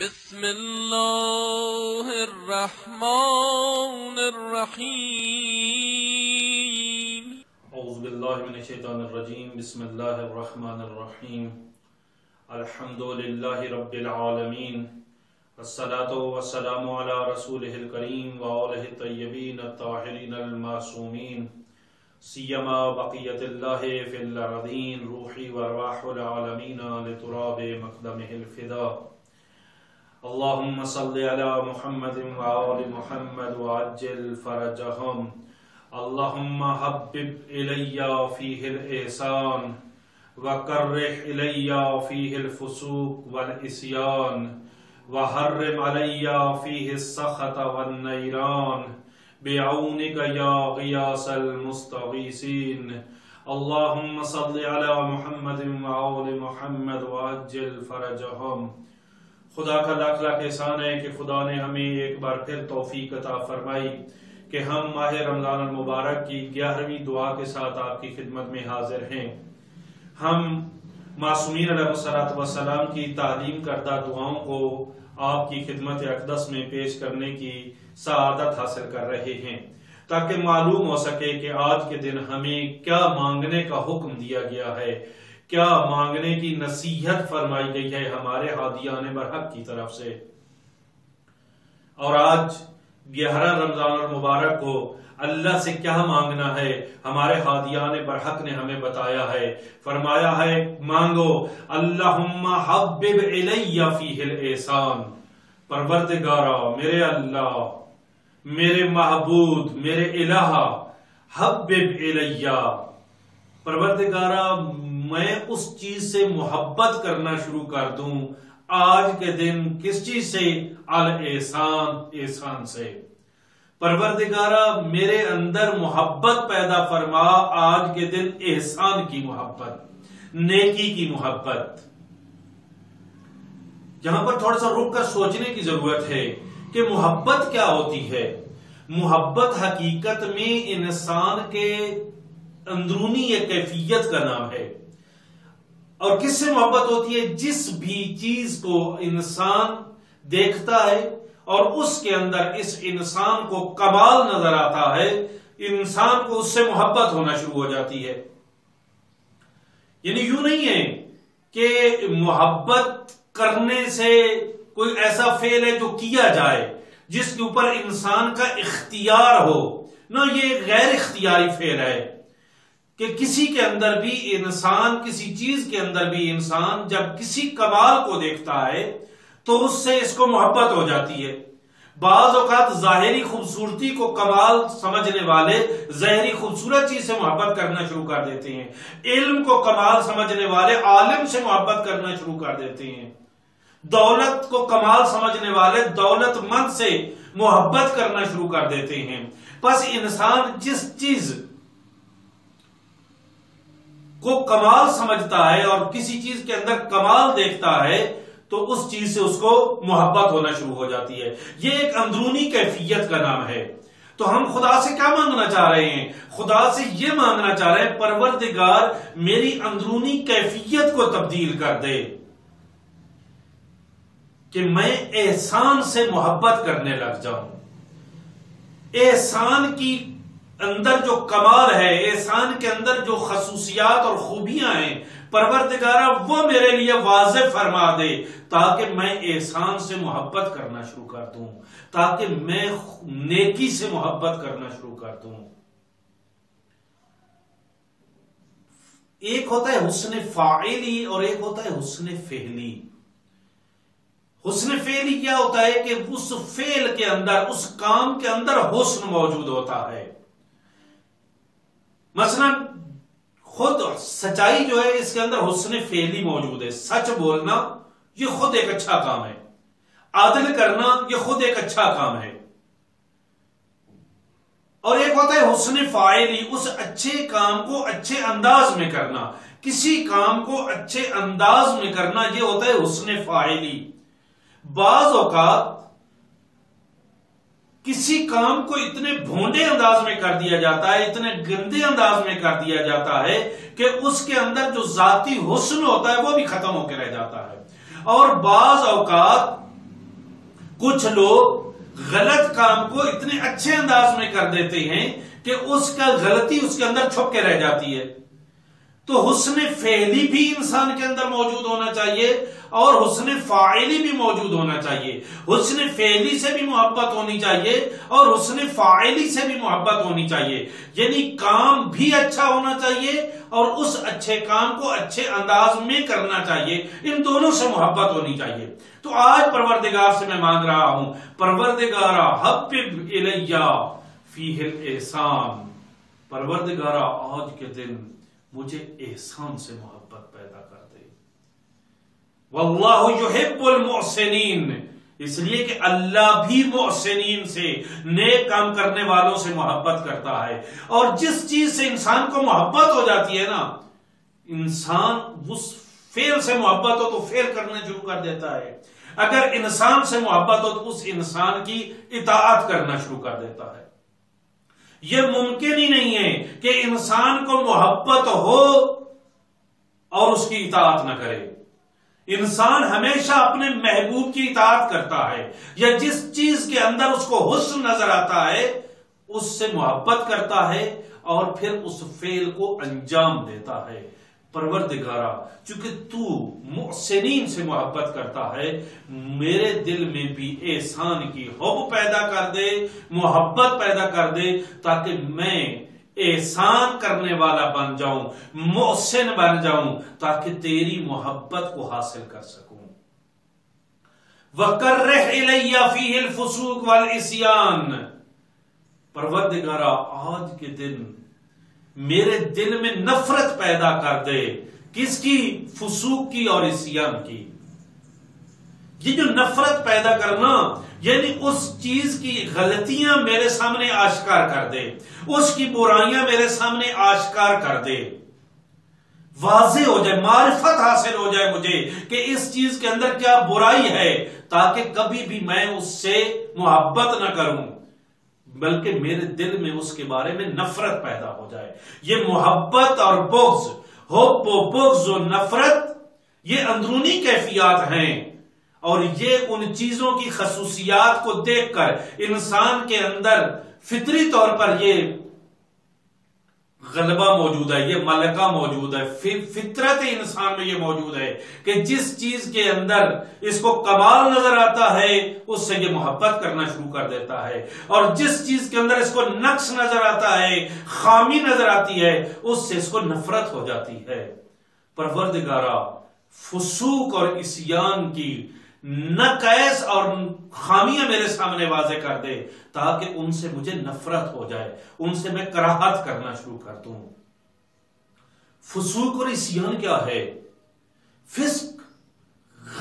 بسم الله الرحمن الرحيم. اعوذ باللہ من الشیطان الرجیم. بسم اللہ الرحمن الرحیم. الحمد للہ رب العالمین. الصلاة والسلام علی رسولہ الکریم وآلہ الطیبین الطاہرین المعصومین سیما بقیت اللہ فی الارضین روحی وارواح العالمین لتراب مقدمہ الفدا. اللہم صلی علی محمد وآل محمد وعجل فرجہم. اللہم حبب الی فیہ الاحسان وکرہ الی فیہ الفسوق والعصیان وحرم علی فیہ السخط والنیران بعونک یا غیاث المستغیثین. اللہم صلی علی محمد وآل محمد وعجل فرجہم. خدا کا لاکھ لاکھ احسان ہے کہ خدا نے ہمیں ایک بار پھر توفیق عطا فرمائی کہ ہم ماہ رمضان المبارک کی 11ویں دعا کے ساتھ آپ کی خدمت میں حاضر ہیں. ہم معصومین علیہ السلام کی تعلیم کردہ دعاؤں کو آپ کی خدمت اقدس میں پیش کرنے کی سعادت حاصل کر رہے ہیں تاکہ معلوم ہو سکے کہ آج کے دن ہمیں کیا مانگنے کا حکم دیا گیا ہے، کیا مانگنے کی نصیحت فرمائی گئی ہے ہمارے ہادیان برحق کی طرف سے. اور آج 11 رمضان المبارک کو اللہ سے کیا مانگنا ہے ہمارے ہادیان برحق نے ہمیں بتایا ہے. فرمایا ہے مانگو اللہم حبب الی فیہ الاحسان. پروردگارا میرے اللہ، میرے معبود، میرے الہ، حبب الی، پروردگارا میں اس چیز سے محبت کرنا شروع کر دوں آج کے دن. کس چیز سے؟ الاحسان، احسان سے. پروردگارا میرے اندر محبت پیدا فرما آج کے دن احسان کی محبت، نیکی کی محبت. یہاں پر تھوڑا سا رک کر سوچنے کی ضرورت ہے کہ محبت کیا ہوتی ہے. محبت حقیقت میں انسان کے اندرونی ایک کیفیت کا نام ہے. اور کس سے محبت ہوتی ہے؟ جس بھی چیز کو انسان دیکھتا ہے اور اس کے اندر اس انسان کو کمال نظر آتا ہے، انسان کو اس سے محبت ہونا شروع ہو جاتی ہے. یعنی یوں نہیں ہے کہ محبت کرنے سے کوئی ایسا فعل ہے جو کیا جائے جس کے اوپر انسان کا اختیار ہو. نہ، یہ غیر اختیاری فعل ہے کہ کسی کے اندر بھی انسان، کسی چیز کے اندر بھی انسان جب کسی کمال کو دیکھتا ہے تو اس سے اس کو محبت ہو جاتی ہے. بعض اوقات ظاہری خوبصورتی کو کمال سمجھنے والے ظاہری خوبصورت چیز سے محبت کرنا شروع کر دیتے ہیں. علم کو کمال سمجھنے والے عالم سے محبت کرنا شروع کر دیتے ہیں. دولت کو کمال سمجھنے والے دولت مند سے محبت کرنا شروع کر دیتے ہیں. بس انسان جس چیز کو کمال سمجھتا ہے اور کسی چیز کے اندر کمال دیکھتا ہے تو اس چیز سے اس کو محبت ہونا شروع ہو جاتی ہے. یہ ایک اندرونی کیفیت کا نام ہے. تو ہم خدا سے کیا مانگنا چاہ رہے ہیں؟ خدا سے یہ مانگنا چاہ رہے ہیں پروردگار میری اندرونی کیفیت کو تبدیل کر دے کہ میں احسان سے محبت کرنے لگ جاؤں. احسان کی اندر جو کمال ہے، احسان کے اندر جو خصوصیات اور خوبیاں ہیں، پروردگارہ وہ میرے لیے واضح فرما دے تاکہ میں احسان سے محبت کرنا شروع کر دوں، تاکہ میں نیکی سے محبت کرنا شروع کر دوں. ایک ہوتا ہے حسن فاعلی اور ایک ہوتا ہے حسن فعلی. حسن فعلی کیا ہوتا ہے کہ اس فعل کے اندر، اس کام کے اندر حسن موجود ہوتا ہے. مثلا خود سچائی جو ہے اس کے اندر حسن فعلی موجود ہے. سچ بولنا یہ خود ایک اچھا کام ہے. عدل کرنا یہ خود ایک اچھا کام ہے. اور ایک ہوتا ہے حسن فاعلی، اس اچھے کام کو اچھے انداز میں کرنا. کسی کام کو اچھے انداز میں کرنا یہ ہوتا ہے حسن فاعلی. بعض اوقات کسی کام کو اتنے بھونڈے انداز میں کر دیا جاتا ہے، اتنے گندے انداز میں کر دیا جاتا ہے کہ اس کے اندر جو ذاتی حسن ہوتا ہے وہ بھی ختم ہو کے رہ جاتا ہے. اور بعض اوقات کچھ لوگ غلط کام کو اتنے اچھے انداز میں کر دیتے ہیں کہ اس کا غلطی اس کے اندر چھپ کے رہ جاتی ہے. تو حسن فعلی بھی انسان کے اندر موجود ہونا چاہیے اور حسن فاعلی بھی موجود ہونا چاہیے. حسن فعلی سے بھی محبت ہونی چاہیے اور حسن فاعلی سے بھی محبت ہونی چاہیے. یعنی کام بھی اچھا ہونا چاہیے اور اس اچھے کام کو اچھے انداز میں کرنا چاہیے. ان دونوں سے محبت ہونی چاہیے. تو آج پروردگار سے میں مانگ رہا ہوں، پروردگارا حبب الیہ فیہ الاحسان، پروردگارا آج کے دن مجھے احسان سے محبت پیدا کر دے. واللہ یحب المحسنین، اس لیے کہ اللہ بھی محسنین سے، نیک کام کرنے والوں سے محبت کرتا ہے. اور جس چیز سے انسان کو محبت ہو جاتی ہے نا، انسان اس فعل سے محبت ہو تو فعل کرنا شروع کر دیتا ہے. اگر انسان سے محبت ہو تو اس انسان کی اطاعت کرنا شروع کر دیتا ہے. یہ ممکن ہی نہیں ہے کہ انسان کو محبت ہو اور اس کی اطاعت نہ کرے. انسان ہمیشہ اپنے محبوب کی اطاعت کرتا ہے، یا جس چیز کے اندر اس کو حسن نظر آتا ہے اس سے محبت کرتا ہے اور پھر اس فعل کو انجام دیتا ہے. پروردگارا چونکہ تو محسنین سے محبت کرتا ہے، میرے دل میں بھی احسان کی حب پیدا کر دے، محبت پیدا کر دے، تاکہ میں احسان کرنے والا بن جاؤں، محسن بن جاؤں، تاکہ تیری محبت کو حاصل کر سکوں. وَكَرِّهْ إِلَيَّ فِيهِ الْفُسُوقَ وَالْعِصْيَانَ، پروردگارا آج کے دن میرے دل میں نفرت پیدا کر دے. کس کی؟ فسوق کی اور عصیان کی. یہ جو نفرت پیدا کرنا یعنی اس چیز کی غلطیاں میرے سامنے آشکار کر دے، اس کی برائیاں میرے سامنے آشکار کر دے، واضح ہو جائے، معرفت حاصل ہو جائے مجھے کہ اس چیز کے اندر کیا برائی ہے، تاکہ کبھی بھی میں اس سے محبت نہ کروں بلکہ میرے دل میں اس کے بارے میں نفرت پیدا ہو جائے. یہ محبت اور بغض، حب و بغض و نفرت، یہ اندرونی کیفیات ہیں اور یہ ان چیزوں کی خصوصیات کو دیکھ کر انسان کے اندر فطری طور پر یہ غلبہ موجود ہے، یہ ملکہ موجود ہے، فطرت انسان میں یہ موجود ہے کہ جس چیز کے اندر اس کو کمال نظر آتا ہے اس سے یہ محبت کرنا شروع کر دیتا ہے، اور جس چیز کے اندر اس کو نقص نظر آتا ہے، خامی نظر آتی ہے، اس سے اس کو نفرت ہو جاتی ہے. پروردگارا فسوق اور عصیان کی نقائص اور خامیاں میرے سامنے واضح کر دے تاکہ ان سے مجھے نفرت ہو جائے، ان سے میں کراہت کرنا شروع کر دوں. فسوق اور عصیان کیا ہے؟ فسق،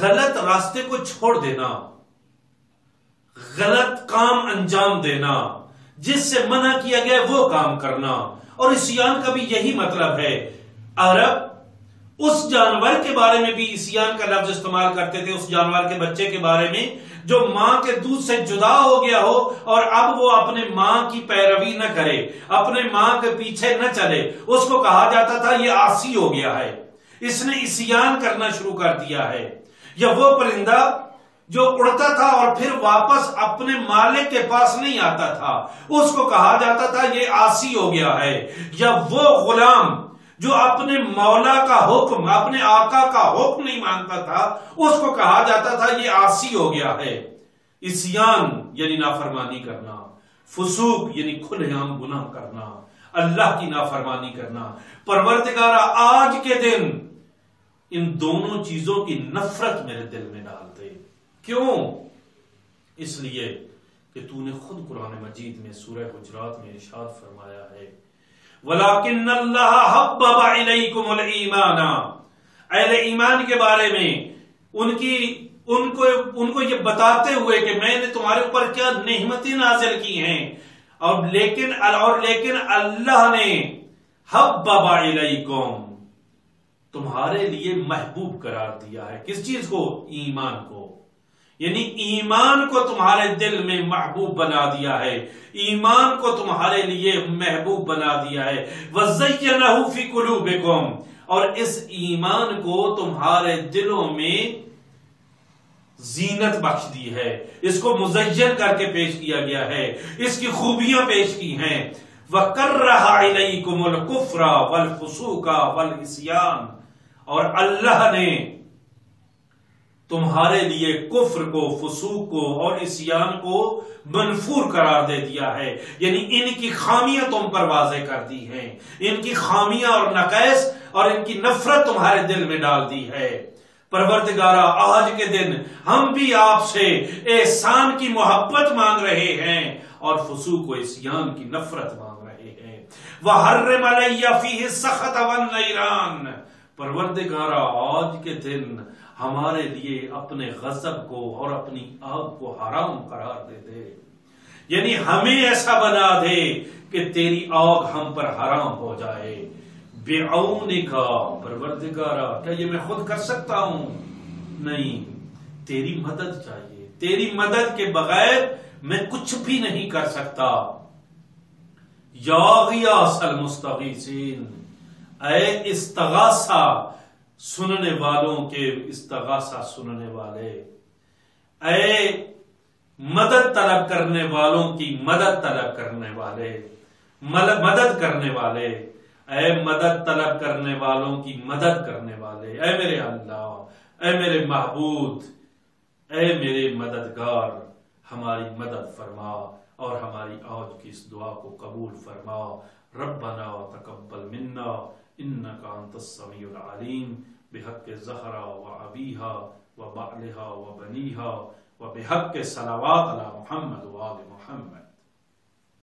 غلط راستے کو چھوڑ دینا، غلط کام انجام دینا، جس سے منع کیا گیا وہ کام کرنا. اور عصیان کا بھی یہی مطلب ہے. عرب اس جانور کے بارے میں بھی عصیان کا لفظ استعمال کرتے تھے، اس جانور کے بچے کے بارے میں جو ماں کے دودھ سے جدا ہو گیا ہو اور اب وہ اپنے ماں کی پیروی نہ کرے، اپنے ماں کے پیچھے نہ چلے، اس کو کہا جاتا تھا یہ عاصی ہو گیا ہے، اس نے عصیان کرنا شروع کر دیا ہے. یا وہ پرندہ جو اڑتا تھا اور پھر واپس اپنے مالک کے پاس نہیں آتا تھا، اس کو کہا جاتا تھا یہ عاصی ہو گیا ہے. یا وہ غلام جو اپنے مولا کا حکم، اپنے آقا کا حکم نہیں مانتا تھا، اس کو کہا جاتا تھا یہ عاصی ہو گیا ہے. عصیان یعنی نافرمانی کرنا، فسوق یعنی کھلے عام گناہ کرنا، اللہ کی نافرمانی کرنا. پروردگارا آج کے دن ان دونوں چیزوں کی نفرت میرے دل میں ڈال دے. کیوں؟ اس لیے کہ تو نے خود قرآن مجید میں سورہ حجرات میں ارشاد فرمایا ہے وَلَكِنَّ اللَّهَ حَبَّبَ إِلَيْكُمُ الْإِيمَانَ. اہل ایمان کے بارے میں ان کو یہ بتاتے ہوئے کہ میں نے تمہارے اوپر کیا نعمتیں نازل کی ہیں، اور لیکن اللہ نے حَبَّبَ إِلَيْكُمْ تمہارے لیے محبوب قرار دیا ہے. کس چیز کو؟ ایمان کو. یعنی ایمان کو تمہارے دل میں محبوب بنا دیا ہے، ایمان کو تمہارے لیے محبوب بنا دیا ہے. وَزَيَّنَهُ فِي قُلُوبِكُمْ اور اس ایمان کو تمہارے دلوں میں زینت بخش دی ہے، اس کو مزین کر کے پیش کیا گیا ہے، اس کی خوبیاں پیش کی ہیں۔ وَكَرَّهَ عَلَيْكُمُ الْكُفْرَ وَالْفُسُوقَ وَالْعِصْيَانَ، اور اللہ نے تمہارے لیے کفر کو، فسوق کو اور عصیان کو منفور قرار دے دیا ہے، یعنی ان کی خامیاں تم پر واضح کر دی ہیں، ان کی خامیاں اور نقائص اور ان کی نفرت تمہارے دل میں ڈال دی ہے۔ پروردگارا، آج کے دن ہم بھی آپ سے احسان کی محبت مانگ رہے ہیں اور فسوق و عصیان کی نفرت مانگ رہے ہیں۔ وَحَرِّمْ عَلَيَّ فِيهِ السَّخَطَ وَالنَّيْرَانَ، پروردگارا آج کے دن ہمارے لیے اپنے غضب کو اور اپنی آگ کو حرام قرار دے دے، یعنی ہمیں ایسا بنا دے کہ تیری آگ ہم پر حرام ہو جائے۔ بعونک، پروردگارا کیا یہ میں خود کر سکتا ہوں؟ نہیں، تیری مدد چاہیے، تیری مدد کے بغیر میں کچھ بھی نہیں کر سکتا۔ یا غیاث المستغیثین، اے استغاثہ سننے والوں کے استغاثہ سننے والے، اے مدد طلب کرنے والوں کی مدد طلب کرنے والے، مدد کرنے والے، اے مدد طلب کرنے والوں کی مدد کرنے والے، اے میرے اللہ، اے میرے معبود، اے میرے مددگار، ہماری مدد فرما اور ہماری آج کی اس دعا کو قبول فرما۔ ربنا تقبل منا انک انت السمیع العلیم، بحق زہرا و ابیہا و بعلہا و بنیہا و بحق صلوات علی محمد و آل محمد۔